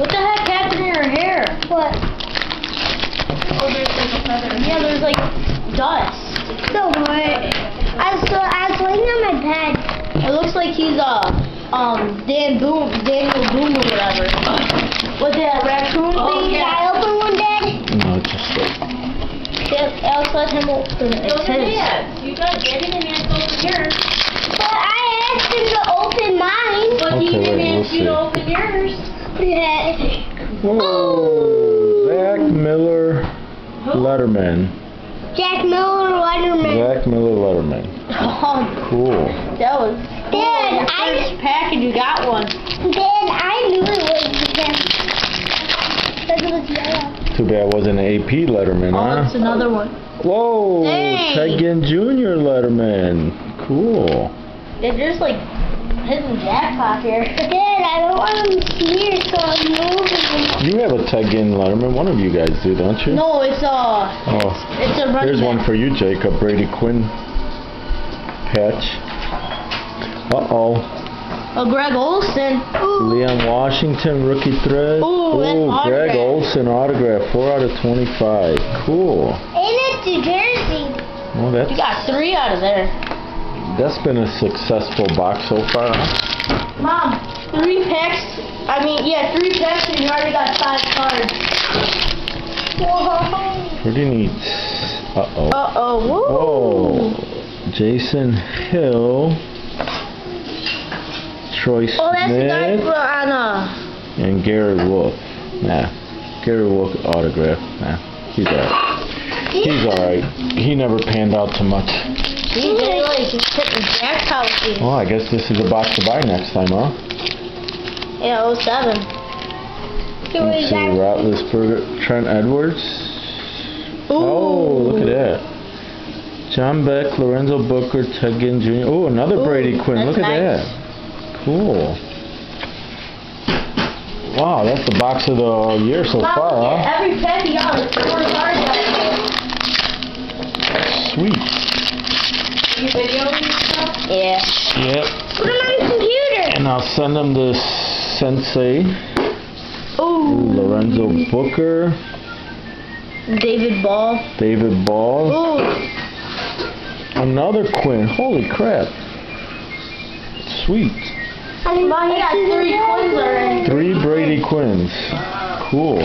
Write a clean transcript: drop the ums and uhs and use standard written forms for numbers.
What the heck happened to your hair? What? Oh, there's like a feather. Yeah, there's like dust. Don't worry. I was laying on my bed. It looks like he's Daniel Boom or whatever. What's that raccoon thing? Did I open one, Dad? No, it's just like... Yeah, Alex, let him open it. Those are Dad's. You got Daddy and Aunt over yours. But I asked him to open mine. But Okay, he didn't wait, we'll ask you to see. open yours. Yeah. Whoa! Zach Miller Letterman. Jack Miller Letterman. Zach Miller Letterman. Oh, Cool. that was... Dad, first package, you got one. Dad, I knew it was him. Because it was yellow. Too bad it wasn't an AP Letterman, Oh, it's huh? another one. Whoa! Dang. Tegan Jr. Letterman. Cool. They're just like hidden jackpot here. Dad, I don't want him here, so I'm moving. You have a Tegan Letterman. One of you guys do, don't you? No, it's Oh, it's a running here's back. one for you, Jacob. Brady Quinn patch. Uh-oh. Oh, Greg Olson. Leon Washington, rookie thread. Ooh, that's Greg autograph. Olson autograph, 4 out of 25. Cool. And it's a jersey. Well, You got 3 out of there. that's been a successful box so far, huh? Mom, 3 packs. I mean, yeah, 3 packs and you already got 5 cards. Whoa. Pretty neat. Uh-oh. Uh-oh. Woo. Whoa. Jason Hill. Troy Oh, that's the guy Smith. on And Gary Wolf. Nah. Gary Wolf autograph. Nah. He's alright. He's alright. He never panned out too much. He did like he's hitting the jackpot with these. Well, I guess this is a box to buy next time, huh? Yeah, 07. Let's see, Roethlisberger, Trent Edwards. Oh, look at that. John Beck, Lorenzo Booker, Tegan Jr. Oh, another Brady Quinn. Look at nice. that. Cool. Wow, that's the box of the year so Mom, far, huh? every pack you got is 4 cards out there. Sweet. You videoing yourself? Yeah. Yep. Put it on the computer. And I'll send them to Sensei. Ooh. Lorenzo Booker. David Ball. David Ball. Ooh. Another Quinn. Holy crap. Sweet. Mom, he got 3 coins already. 3 Brady Quinns. Cool.